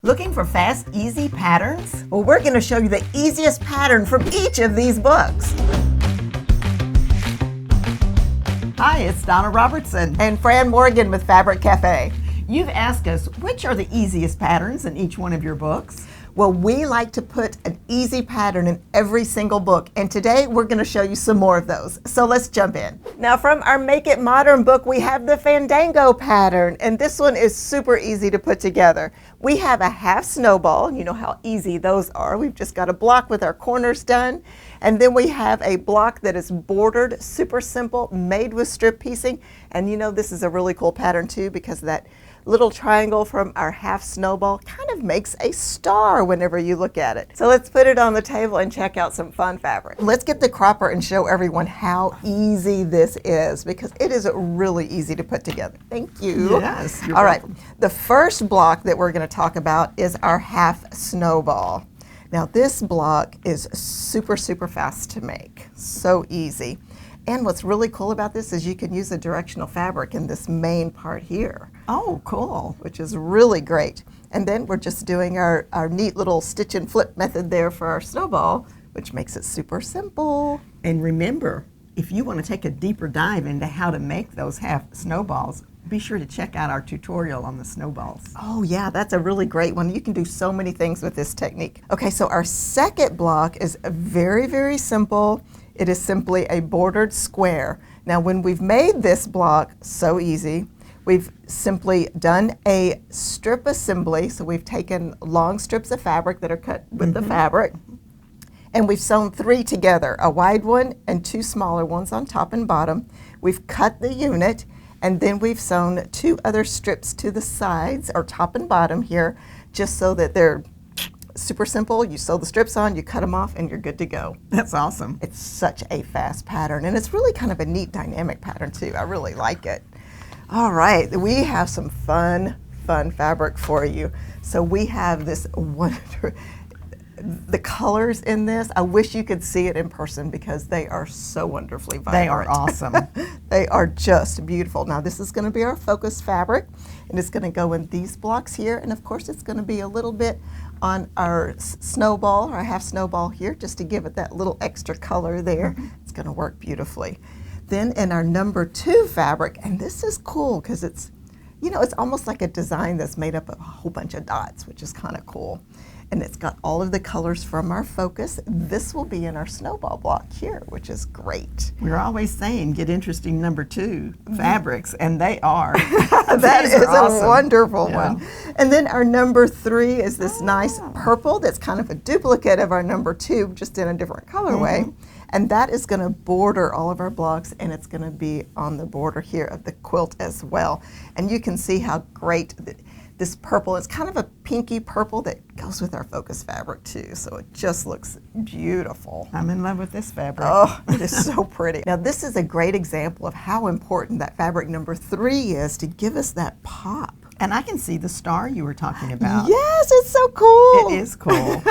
Looking for fast, easy patterns? Well, we're going to show you the easiest pattern from each of these books. Hi, it's Donna Robertson and Fran Morgan with Fabric Cafe. You've asked us which are the easiest patterns in each one of your books. Well, we like to put an easy pattern in every single book, and today we're going to show you some more of those. So let's jump in. Now, from our Make It Modern book, we have the Fandango pattern, and this one is super easy to put together. We have a half snowball. You know how easy those are. We've just got a block with our corners done, and then we have a block that is bordered, super simple, made with strip piecing. And you know, this is a really cool pattern too, because that little triangle from our half snowball kind of makes a star whenever you look at it. So let's put it on the table and check out some fun fabric. Let's get the cropper and show everyone how easy this is, because it is really easy to put together. Thank you. Yes, you're all right, welcome. The first block that we're going to talk about is our half snowball. Now this block is super fast to make, so easy. And what's really cool about this is you can use a directional fabric in this main part here. Oh, cool. Which is really great. And then we're just doing our neat little stitch and flip method there for our snowball, which makes it super simple. And remember, if you want to take a deeper dive into how to make those half snowballs, be sure to check out our tutorial on the snowballs. Oh yeah, that's a really great one. You can do so many things with this technique. Okay, so our second block is very simple. It is simply a bordered square. Now when we've made this block so easy, we've simply done a strip assembly. So we've taken long strips of fabric that are cut with the fabric, and we've sewn 3 together, a wide one and 2 smaller ones on top and bottom. We've cut the unit, and then we've sewn 2 other strips to the sides, or top and bottom here, just so that they're super simple. You sew the strips on, you cut them off, and you're good to go. That's awesome. It's such a fast pattern, and it's really kind of a neat dynamic pattern too. I really like it. All right, we have some fun fabric for you. So we have this wonderful, the colors in this, I wish you could see it in person because they are so wonderfully vibrant. They are awesome. They are just beautiful. Now this is going to be our focus fabric, and it's going to go in these blocks here, and of course it's going to be a little bit on our snowball, our half snowball here, just to give it that little extra color there. It's going to work beautifully. Then in our number 2 fabric, and this is cool because it's, you know, it's almost like a design that's made up of a whole bunch of dots, which is kind of cool. And it's got all of the colors from our focus. This will be in our snowball block here, which is great. We're always saying get interesting number 2 fabrics, and they are. That is awesome. A wonderful one. And then our number 3 is this nice purple that's kind of a duplicate of our number 2, just in a different colorway. And that is going to border all of our blocks, and it's going to be on the border here of the quilt as well. And you can see how great this purple is, kind of a pinky purple that goes with our focus fabric too. So it just looks beautiful. I'm in love with this fabric. Oh, it is so pretty. Now this is a great example of how important that fabric number 3 is to give us that pop. And I can see the star you were talking about. Yes, it's so cool. It is cool.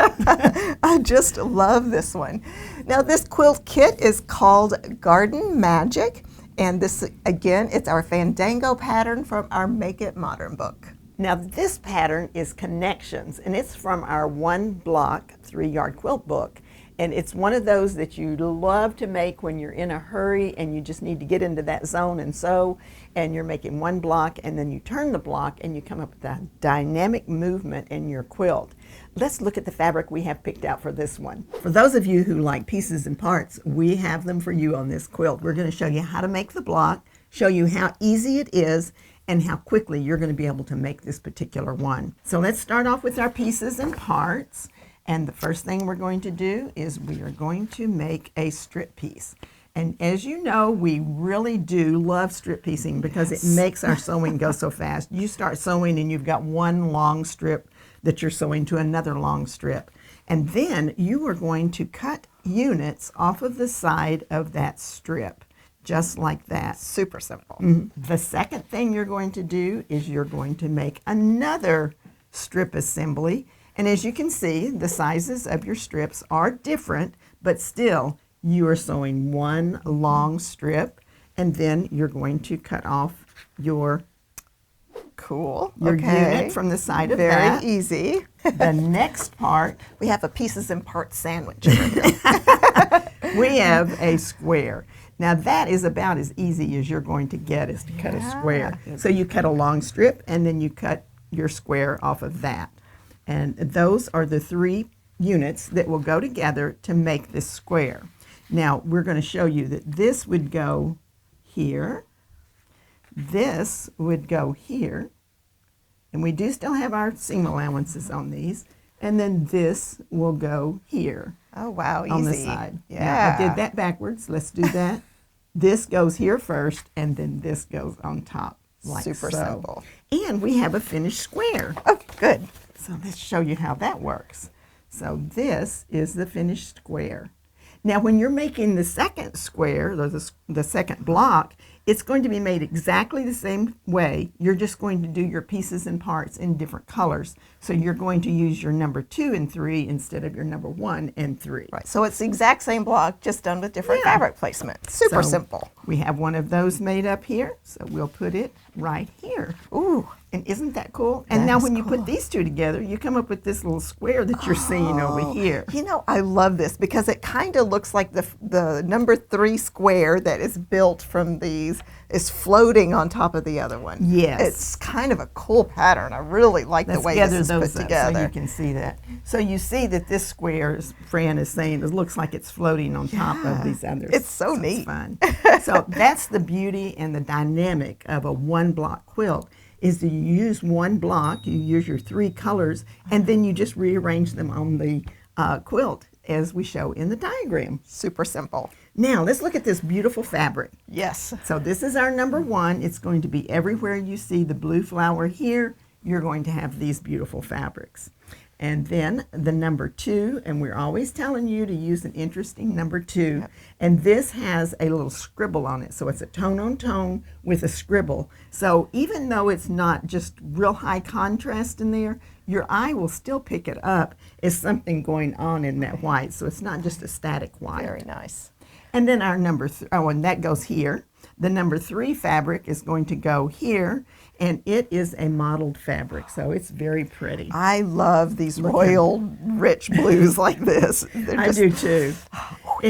I just love this one. Now this quilt kit is called Garden Magic, and this, again, it's our Fandango pattern from our Make It Modern book. Now this pattern is Connections, and it's from our 1 block 3-yard quilt book. And it's one of those that you love to make when you're in a hurry and you just need to get into that zone and sew, and you're making 1 block, and then you turn the block and you come up with a dynamic movement in your quilt. Let's look at the fabric we have picked out for this one. For those of you who like pieces and parts, we have them for you on this quilt. We're going to show you how to make the block, show you how easy it is, and how quickly you're going to be able to make this particular one. So let's start off with our pieces and parts. And the first thing we're going to do is we are going to make a strip piece. And as you know, we really do love strip piecing because it makes our sewing go so fast. You start sewing and you've got 1 long strip that you're sewing to another long strip. And then you are going to cut units off of the side of that strip. Just like that. Super simple. The second thing you're going to do is you're going to make another strip assembly. And as you can see, the sizes of your strips are different, but still you are sewing 1 long strip, and then you're going to cut off your cool. your Okay. unit from the side of Very that. easy. The next part, We have a pieces and parts sandwich over here. we have a square. Now that is about as easy as you're going to get, is to cut a square. So you cut a long strip and then you cut your square off of that. And those are the 3 units that will go together to make this square. Now we're going to show you that this would go here, this would go here, and we do still have our seam allowances on these, and then this will go here. Oh, wow, easy. On the side. Yeah. Now, I did that backwards. Let's do that. This goes here first, and then this goes on top. Like Super so. simple. And we have a finished square. Oh, good. So let's show you how that works. So this is the finished square. Now when you're making the second square, or the second block, it's going to be made exactly the same way. You're just going to do your pieces and parts in different colors. So you're going to use your number 2 and 3 instead of your number 1 and 3. Right, so it's the exact same block, just done with different fabric placement. Super So simple. We have one of those made up here, so we'll put it right here. Ooh. And isn't that cool? And That now is when you cool. put these 2 together, you come up with this little square that you're seeing over here. You know, I love this because it kind of looks like the number 3 square that is built from these is floating on top of the other one. Yes. It's kind of a cool pattern. I really like the Let's way gather this is those put up together. so you can see that. So you see that this square, as Fran is saying, it looks like it's floating on top of these others. It's so neat. It's fun. So that's the beauty and the dynamic of a 1-block quilt, is that you use 1 block, you use your 3 colors, and then you just rearrange them on the quilt as we show in the diagram. Super simple. Now let's look at this beautiful fabric. Yes. So this is our number 1. It's going to be everywhere you see the blue flower here, you're going to have these beautiful fabrics. And then the number 2, and we're always telling you to use an interesting number 2. Yep. And this has a little scribble on it. So it's a tone on tone with a scribble. So even though it's not just real high contrast in there, your eye will still pick it up as something going on in that white. So it's not just a static white. Very nice. And then our number, and that goes here. The number 3 fabric is going to go here, and it is a mottled fabric, so it's very pretty. I love these royal, rich blues like this. I do too. Oh,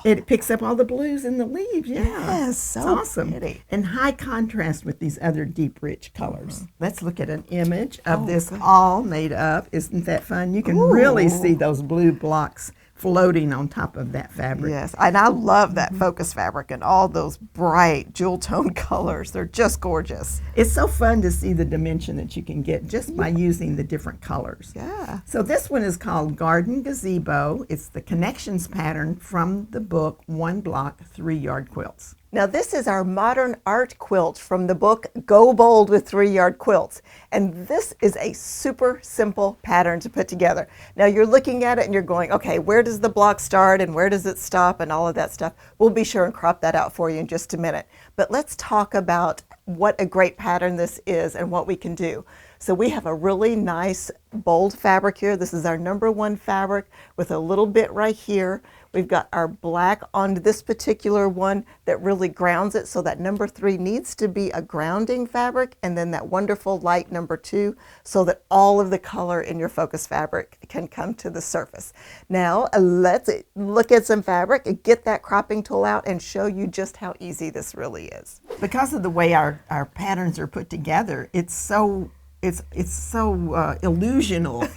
It picks up all the blues in the leaves, yeah. Yes, so it's awesome. pretty. And high contrast with these other deep, rich colors. Let's look at an image of this good. all made up. Isn't that fun? You can really see those blue blocks floating on top of that fabric. Yes, and I love that focus fabric and all those bright jewel tone colors. They're just gorgeous. It's so fun to see the dimension that you can get just by using the different colors. Yeah. So this one is called Garden Gazebo. It's the connections pattern from the book 1-Block 3-Yard Quilts. Now this is our modern art quilt from the book Go Bold with 3-Yard Quilts. And this is a super simple pattern to put together. Now you're looking at it and you're going, okay, where does the block start and where does it stop and all of that stuff. We'll be sure and crop that out for you in just a minute. But let's talk about what a great pattern this is and what we can do. So we have a really nice bold fabric here. This is our number 1 fabric with a little bit right here. We've got our black on this particular one that really grounds it. So that number 3 needs to be a grounding fabric, and then that wonderful light number 2 so that all of the color in your focus fabric can come to the surface. Now let's look at some fabric, get that cropping tool out and show you just how easy this really is. Because of the way our patterns are put together, it's so illusional.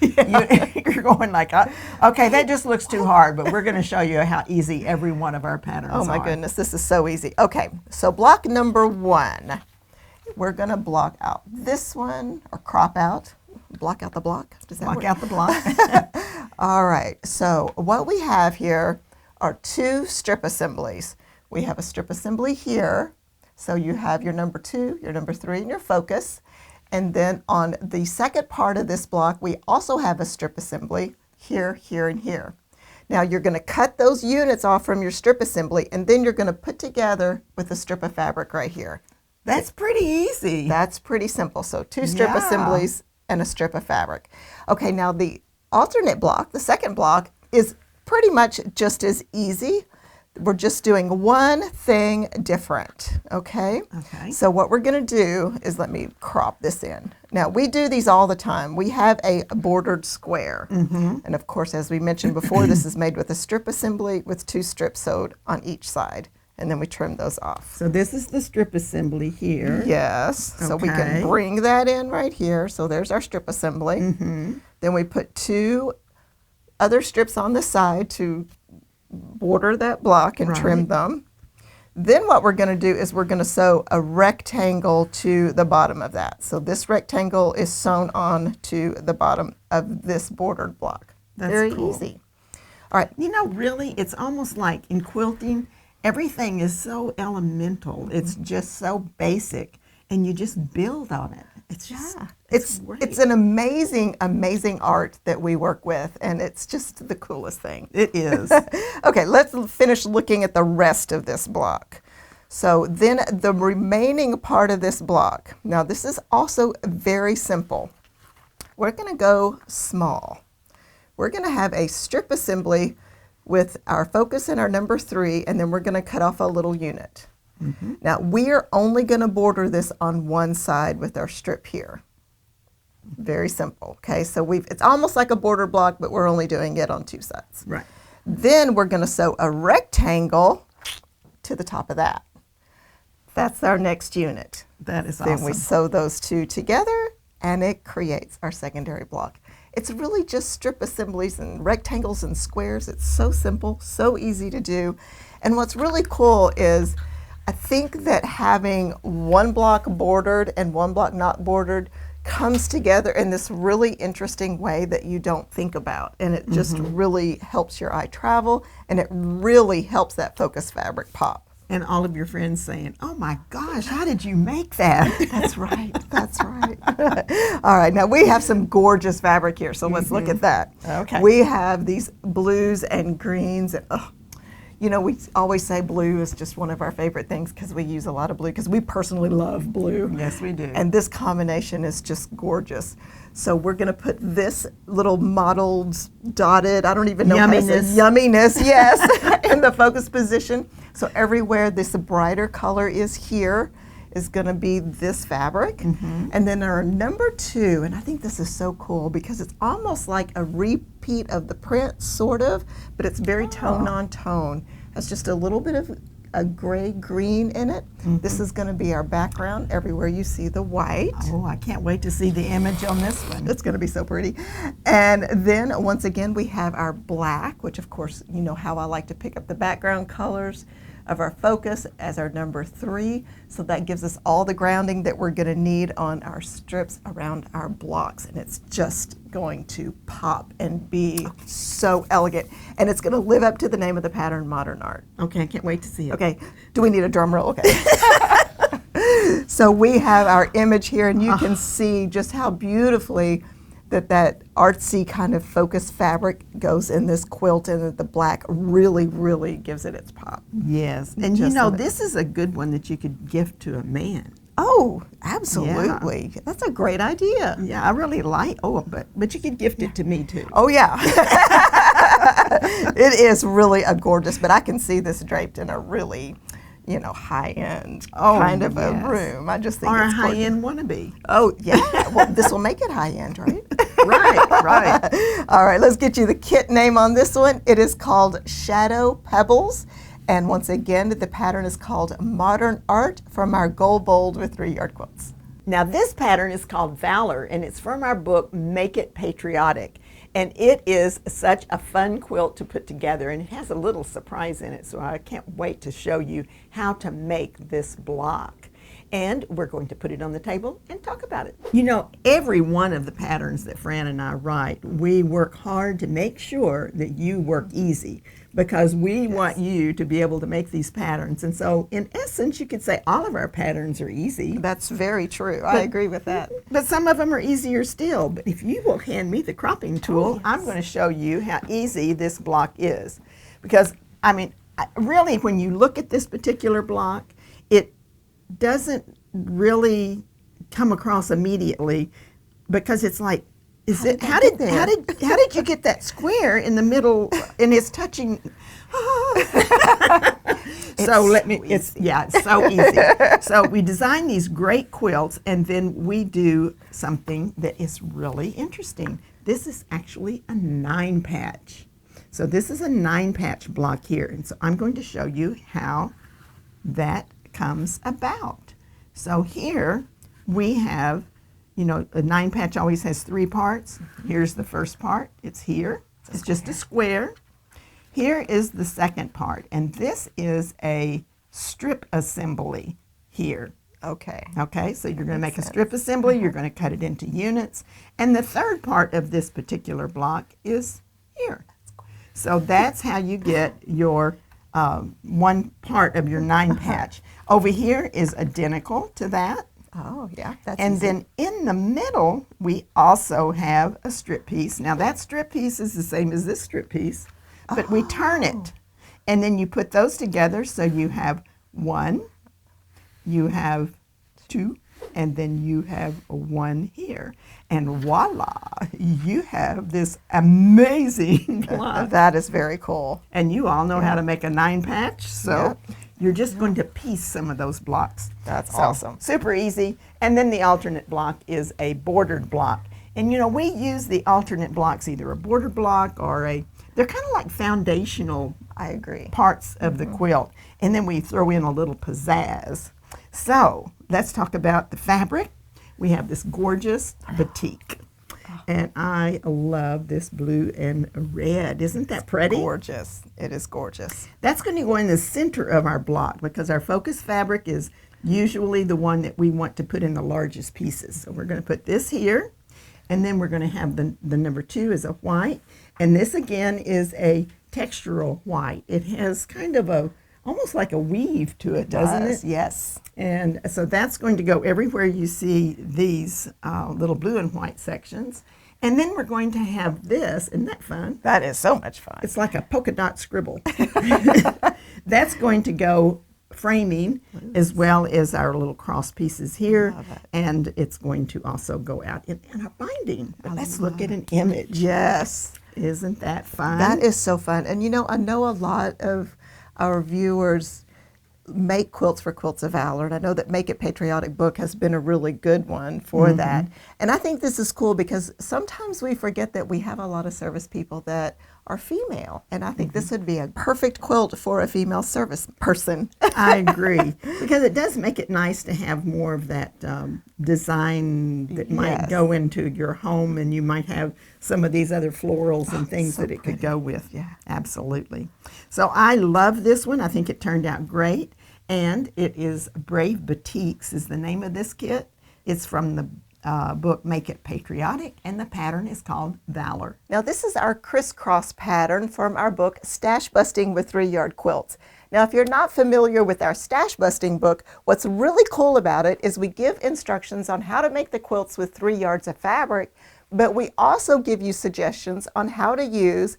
You're going like, okay, that just looks too hard, but we're going to show you how easy every one of our patterns are. Oh my goodness, this is so easy. Okay, so block number 1, we're going to block out this one, or crop out. Block out the block? Does that Block work? out the block. All right, so what we have here are 2 strip assemblies. We have a strip assembly here. So you have your number 2, your number 3, and your focus. And then on the second part of this block, we also have a strip assembly here, here, and here. Now you're going to cut those units off from your strip assembly, and then you're going to put together with a strip of fabric right here. That's pretty easy. That's pretty simple. So 2 strip Yeah. assemblies and a strip of fabric. Okay, now the alternate block, the second block, is pretty much just as easy. we're just doing one thing different, okay? Okay. So what we're going to do is, let me crop this in. Now, we do these all the time. We have a bordered square. And of course, as we mentioned before, this is made with a strip assembly with 2 strips sewed on each side. And then we trim those off. So this is the strip assembly here. Yes. So we can Okay. bring that in right here. So there's our strip assembly. Then we put 2 other strips on the side to border that block and trim them. Then what we're going to do is we're going to sew a rectangle to the bottom of that. So this rectangle is sewn on to the bottom of this bordered block. That's Very cool. easy. All right. You know, really, it's almost like in quilting, everything is so elemental. It's just so basic, and you just build on it. It's just, It's great. an amazing, amazing art that we work with, and it's just the coolest thing. It is. Okay, let's finish looking at the rest of this block. So then the remaining part of this block, now this is also very simple. We're going to go small. We're going to have a strip assembly with our focus and our number 3, and then we're going to cut off a little unit. Now, we are only going to border this on one side with our strip here. Very simple, okay? So it's almost like a border block, but we're only doing it on 2 sides. Right. Then we're going to sew a rectangle to the top of that. That's our next unit. That is Then awesome. we sew those 2 together, and it creates our secondary block. It's really just strip assemblies and rectangles and squares. It's so simple, so easy to do. And what's really cool is I think that having one block bordered and one block not bordered comes together in this really interesting way that you don't think about. And it just really helps your eye travel, and it really helps that focus fabric pop. And all of your friends saying, "Oh my gosh, how did you make that?" That's right. That's right. All right. Now we have some gorgeous fabric here, so let's look at that. Okay. We have these blues and greens. And, you know, we always say blue is just one of our favorite things because we use a lot of blue because we personally love blue. Yes, we do. And this combination is just gorgeous. So we're going to put this little mottled, dotted, I don't even know how to say yumminess, yes, in the focus position. So everywhere this brighter color is here is going to be this fabric. And then our number 2, and I think this is so cool because it's almost like a repeat of the print, sort of, but it's very tone on tone. It's just a little bit of a gray green in it. This is going to be our background everywhere you see the white. Oh, I can't wait to see the image on this one. It's going to be so pretty. And then once again we have our black, which of course you know how I like to pick up the background colors of our focus as our number 3. So that gives us all the grounding that we're going to need on our strips around our blocks, and it's just going to pop and be so elegant, and it's going to live up to the name of the pattern, Modern Art. Okay, I can't wait to see it. Okay, do we need a drum roll? Okay. So we have our image here, and you can see just how beautifully that artsy kind of focus fabric goes in this quilt, and that the black really, really gives it its pop. Yes, and you Just know, love it. this is a good one that you could gift to a man. Oh, absolutely. That's a great idea. Yeah, I really like. Oh, but you could gift it to me too. Oh, yeah. It is really a gorgeous, but I can see this draped in a really, you know, high-end kind of a room. I just think Or a it's gorgeous. high-end wannabe. Oh, yeah. Well, this will make it high-end, right? Right. All right, let's get you the kit name on this one. It is called Shadow Pebbles. And once again, the pattern is called Modern Art from our Gold Bold with 3-yard quilts. Now this pattern is called Valor, and it's from our book, Make It Patriotic. And it is such a fun quilt to put together, and it has a little surprise in it, so I can't wait to show you how to make this block. And we're going to put it on the table and talk about it. You know, every one of the patterns that Fran and I write, we work hard to make sure that you work easy, because we want you to be able to make these patterns. And so in essence, you could say all of our patterns are easy. That's very true. I agree with that. But some of them are easier still. But if you will hand me the cropping tool, I'm going to show you how easy this block is. Because, I mean, really, when you look at this particular block, it doesn't really come across immediately, because it's like Is it? How did you get that square in the middle and it's touching? It's so easy. So we design these great quilts, and then we do something that is really interesting. This is actually a 9-patch. So this is a 9-patch block here, and so I'm going to show you how that comes about. So here we have, a 9-patch always has 3 parts. Here's the first part. It's here. It's just a square. Here is the second part, and this is a strip assembly here. Okay. Okay, so you're going to make a strip assembly. You're going to cut it into units. And the third part of this particular block is here. So that's how you get your one part of your 9-patch. Over here is identical to that. Oh, yeah. That's and easy. then in the middle, we also have a strip piece. Now that strip piece is the same as this strip piece, but we turn it. And then you put those together, so you have 1, you have 2, and then you have 1 here. And voila, you have this amazing block. That is very cool. And you all know how to make a 9-patch, so you're just going to piece some of those blocks. That's awesome. Super easy. And then the alternate block is a bordered block. And we use the alternate blocks, either a bordered block or they're kind of like foundational parts of the quilt. And then we throw in a little pizzazz. So let's talk about the fabric. We have this gorgeous batik. And I love this blue and red. Isn't that pretty? Gorgeous. It is gorgeous. That's going to go in the center of our block because our focus fabric is usually the one that we want to put in the largest pieces. So we're going to put this here, and then we're going to have the number 2 is a white. And this again is a textural white. It has kind of almost like a weave to it, doesn't it? Yes. And so that's going to go everywhere you see these little blue and white sections. And then we're going to have this. Isn't that fun? That is so much fun. It's like a polka dot scribble. That's going to go framing as well as our little cross pieces here. And it's going to also go out in a binding. But let's look at an image. Yes. Isn't that fun? That is so fun. And I know a lot of our viewers make quilts for Quilts of Valor, and I know that Make It Patriotic book has been a really good one for that. And I think this is cool because sometimes we forget that we have a lot of service people that are female, and I think this would be a perfect quilt for a female service person. I agree, because it does make it nice to have more of that design that might go into your home, and you might have some of these other florals and things that it could go with. Yeah. Absolutely. So I love this one. I think it turned out great, and it is Brave Batiks is the name of this kit. It's from the book Make It Patriotic, and the pattern is called Valor. Now this is our crisscross pattern from our book Stash Busting with 3-Yard Quilts. Now if you're not familiar with our stash busting book, what's really cool about it is we give instructions on how to make the quilts with 3 yards of fabric, but we also give you suggestions on how to use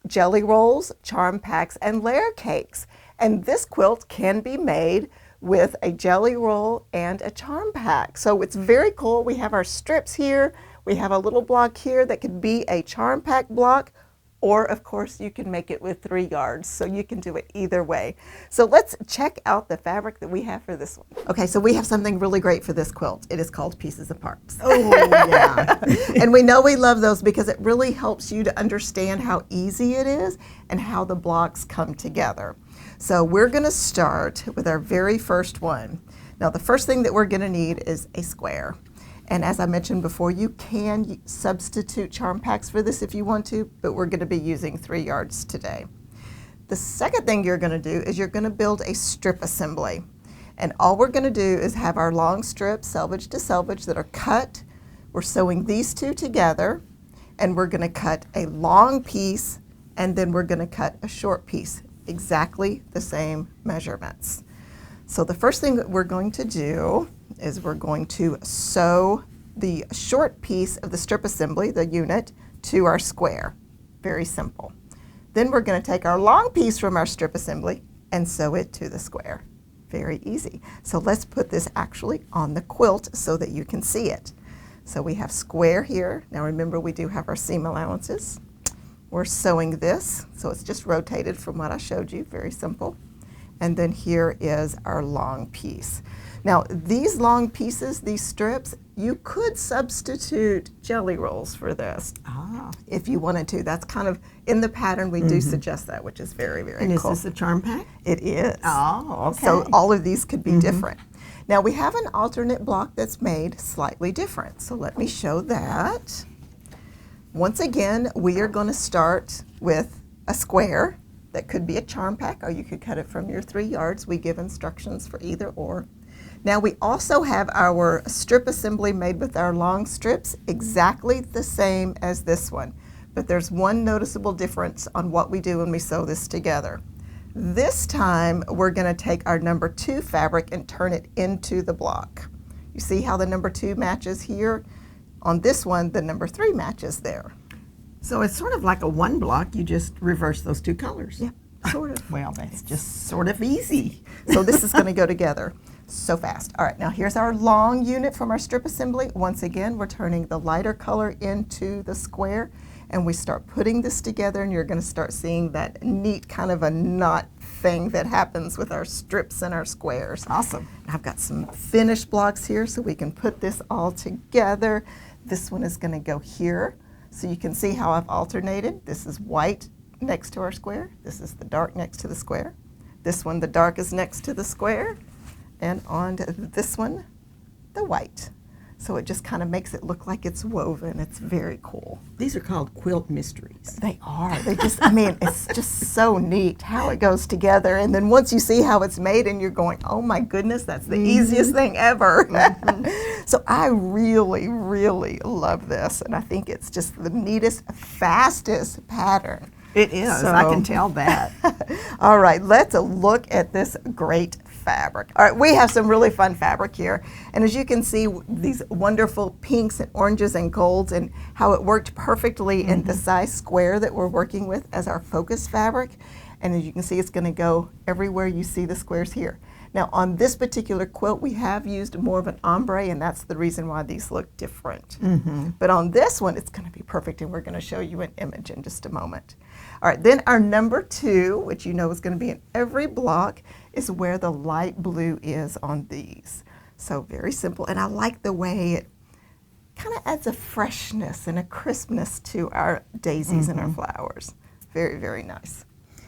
jelly rolls, charm packs, and layer cakes. And this quilt can be made with a jelly roll and a charm pack. So it's very cool. We have our strips here. We have a little block here that could be a charm pack block, or of course you can make it with 3 yards. So you can do it either way. So let's check out the fabric that we have for this one. Okay, so we have something really great for this quilt. It is called Pieces of Parts. Oh, yeah. And we know we love those because it really helps you to understand how easy it is and how the blocks come together. So we're going to start with our very first one. Now the first thing that we're going to need is a square. And as I mentioned before, you can substitute charm packs for this if you want to, but we're going to be using 3 yards today. The second thing you're going to do is you're going to build a strip assembly. And all we're going to do is have our long strips, selvage to selvage, that are cut. We're sewing these 2 together, and we're going to cut a long piece, and then we're going to cut a short piece. Exactly the same measurements. So the first thing that we're going to do is we're going to sew the short piece of the strip assembly, the unit, to our square. Very simple. Then we're going to take our long piece from our strip assembly and sew it to the square. Very easy. So let's put this actually on the quilt so that you can see it. So we have square here. Now remember, we do have our seam allowances. We're sewing this, so it's just rotated from what I showed you, very simple. And then here is our long piece. Now these long pieces, these strips, you could substitute jelly rolls for this if you wanted to. That's kind of in the pattern, we do suggest that, which is very, very cool. And is this a charm pack? It is. Oh, okay. So all of these could be different. Now we have an alternate block that's made slightly different. So let me show that. Once again, we are going to start with a square that could be a charm pack, or you could cut it from your 3 yards. We give instructions for either or. Now we also have our strip assembly made with our long strips, exactly the same as this one. But there's one noticeable difference on what we do when we sew this together. This time we're going to take our number 2 fabric and turn it into the block. You see how the number 2 matches here? On this one, the number 3 matches there. So it's sort of like a 1 block, you just reverse those 2 colors. Yeah, sort of. Well, that's just sort of easy. So this is going to go together so fast. All right, now here's our long unit from our strip assembly. Once again, we're turning the lighter color into the square, and we start putting this together, and you're going to start seeing that neat kind of a knot thing that happens with our strips and our squares. Awesome. I've got some finished blocks here so we can put this all together. This one is going to go here, so you can see how I've alternated. This is white next to our square. This is the dark next to the square. This one, the dark is next to the square. And on to this one, the white. So it just kind of makes it look like it's woven. It's very cool. These are called quilt mysteries. They are. They just, I mean, it's just so neat how it goes together. And then once you see how it's made and you're going, oh my goodness, that's the easiest thing ever. So I really, really love this. And I think it's just the neatest, fastest pattern. It is. So, I can tell that. All right, let's look at this great fabric. All right, we have some really fun fabric here. And as you can see, these wonderful pinks and oranges and golds, and how it worked perfectly in the size square that we're working with as our focus fabric. And as you can see, it's going to go everywhere you see the squares here. Now on this particular quilt, we have used more of an ombre, and that's the reason why these look different. But on this one, it's going to be perfect, and we're going to show you an image in just a moment. All right, then our number 2, which you know is going to be in every block, is where the light blue is on these. So very simple, and I like the way it kind of adds a freshness and a crispness to our daisies and our flowers. Very, very nice.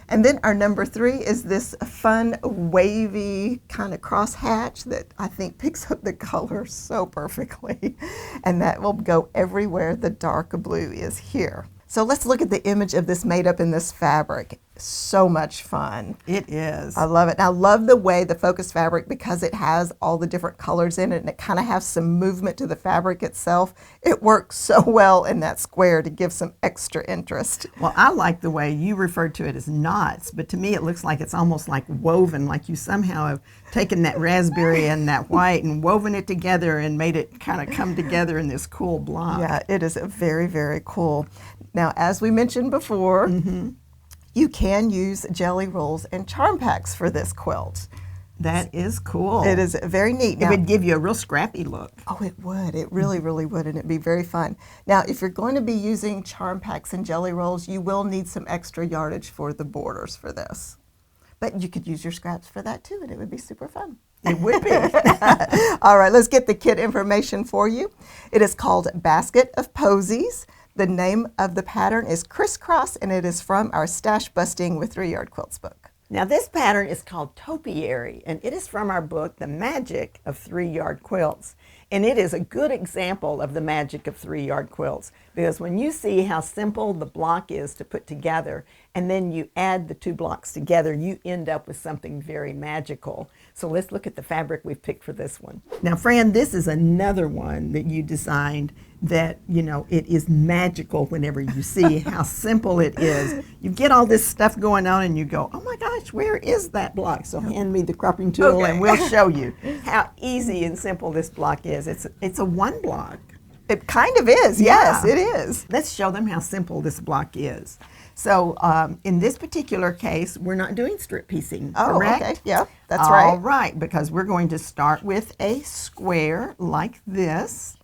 And then our number 3 is this fun, wavy kind of crosshatch that I think picks up the color so perfectly. And that will go everywhere the dark blue is here. So let's look at the image of this made up in this fabric. So much fun. It is. I love it. And I love the way the focus fabric, because it has all the different colors in it and it kind of has some movement to the fabric itself. It works so well in that square to give some extra interest. Well, I like the way you referred to it as knots, but to me it looks like it's almost like woven, like you somehow have taken that raspberry and that white and woven it together and made it kind of come together in this cool block. Yeah, it is very, very cool. Now, as we mentioned before, you can use jelly rolls and charm packs for this quilt. That is cool. It is very neat. It would give you a real scrappy look. Oh, it would. It really, really would, and it'd be very fun. Now, if you're going to be using charm packs and jelly rolls, you will need some extra yardage for the borders for this. But you could use your scraps for that too, and it would be super fun. It would be. All right, let's get the kit information for you. It is called Basket of Posies. The name of the pattern is Crisscross, and it is from our Stash Busting with 3-Yard Quilts book. Now this pattern is called Topiary, and it is from our book, The Magic of 3-Yard Quilts. And it is a good example of the magic of 3-yard quilts, because when you see how simple the block is to put together, and then you add the 2 blocks together, you end up with something very magical. So let's look at the fabric we've picked for this one. Now, Fran, this is another one that you designed that, you know, it is magical whenever you see how simple it is. You get all this stuff going on and you go, oh my gosh, where is that block? So hand me the cropping tool and we'll show you how easy and simple this block is. It's a 1 block. It kind of is, yes, it is. Let's show them how simple this block is. So in this particular case, we're not doing strip piecing, correct? Okay, yeah, that's right. All right, because we're going to start with a square like this.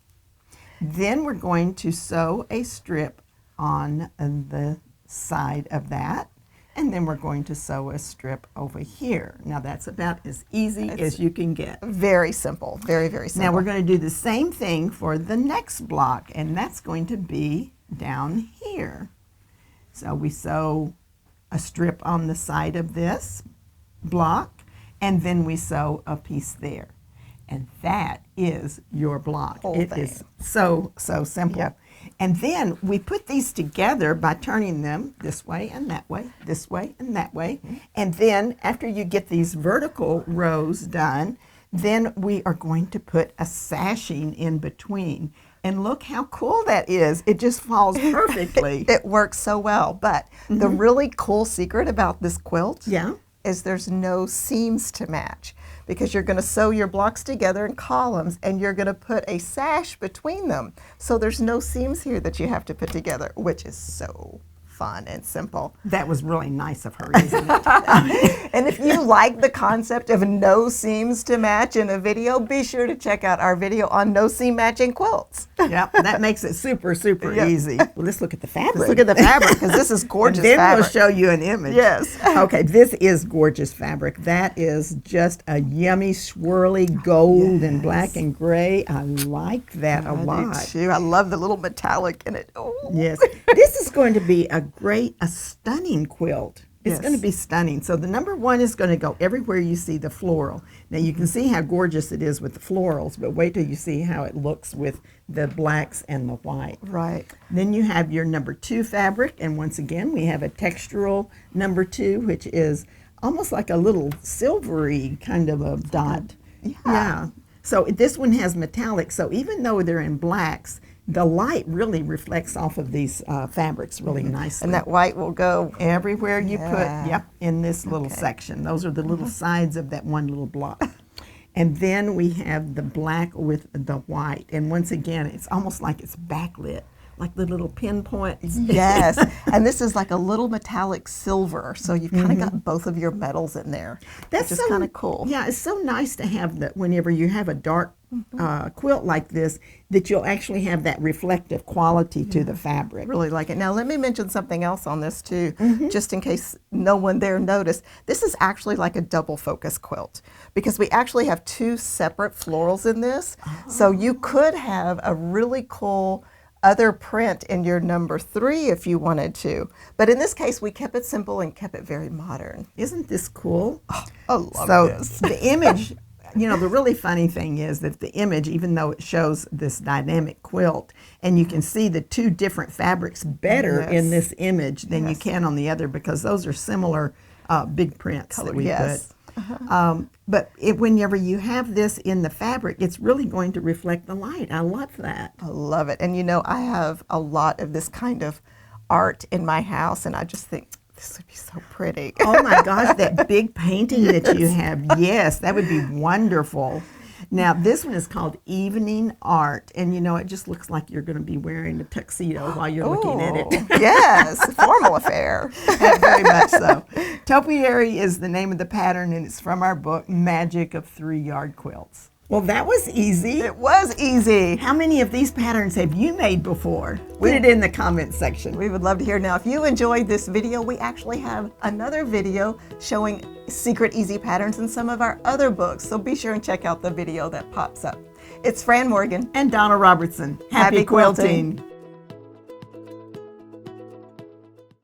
Then we're going to sew a strip on the side of that, and then we're going to sew a strip over here. Now that's about as easy as you can get. Very simple, very, very simple. Now we're going to do the same thing for the next block, and that's going to be down here. So we sew a strip on the side of this block, and then we sew a piece there. And that is your block. It is so simple. Yep. And then we put these together by turning them this way and that way, this way and that way. And then after you get these vertical rows done, then we are going to put a sashing in between. And look how cool that is. It just falls perfectly. It works so well. But the really cool secret about this quilt is there's no seams to match, because you're going to sew your blocks together in columns and you're going to put a sash between them. So there's no seams here that you have to put together, which is so fun and simple. That was really nice of her, isn't it? And if you like the concept of no seams to match in a video, be sure to check out our video on no seam matching quilts. Yep, that makes it super easy. Well, let's look at the fabric. Let's look at the fabric, because this is gorgeous and then fabric. we'll show you an image. Yes. Okay, this is gorgeous fabric. That is just a yummy, swirly gold and black and gray. I like that a lot. I do too. I love the little metallic in it. Oh. Yes. This is going to be a stunning quilt. It's going to be stunning. So the number one is going to go everywhere you see the floral. Now you can see how gorgeous it is with the florals, but wait till you see how it looks with the blacks and the white. Right. Then you have your number 2 fabric, and once again we have a textural number 2, which is almost like a little silvery kind of a dot. Yeah. So this one has metallic, so even though they're in blacks, the light really reflects off of these fabrics really nicely. And that white will go everywhere you put, in this little section. Those are the little sides of that one little block. And then we have the black with the white. And once again, it's almost like it's backlit, like the little pinpoints. Yes. And this is like a little metallic silver, so you've kind of got both of your metals in there. That's just kind of cool. Yeah, it's so nice to have that whenever you have a dark quilt like this, that you'll actually have that reflective quality to the fabric. Really like it. Now let me mention something else on this too, just in case no one there noticed. This is actually like a double focus quilt, because we actually have 2 separate florals in this. So you could have a really cool other print in your number 3 if you wanted to. But in this case, we kept it simple and kept it very modern. Isn't this cool? Oh, I love this. The image, you know, the really funny thing is that the image, even though it shows this dynamic quilt, and you can see the 2 different fabrics better in this image than you can on the other, because those are similar big prints that we put. But whenever you have this in the fabric, it's really going to reflect the light. I love that. I love it. And you know, I have a lot of this kind of art in my house, and I just think this would be so pretty. Oh my gosh, that big painting that you have. Yes, that would be wonderful. Now, this one is called Evening Art, and you know, it just looks like you're going to be wearing a tuxedo while you're looking at it. Yes, formal affair. Very much so. Topiary is the name of the pattern, and it's from our book, Magic of 3-Yard Quilts. Well, that was easy. It was easy. How many of these patterns have you made before? Put it in the comment section. We would love to hear. Now, if you enjoyed this video, we actually have another video showing secret easy patterns in some of our other books. So be sure and check out the video that pops up. It's Fran Morgan and Donna Robertson. Happy quilting.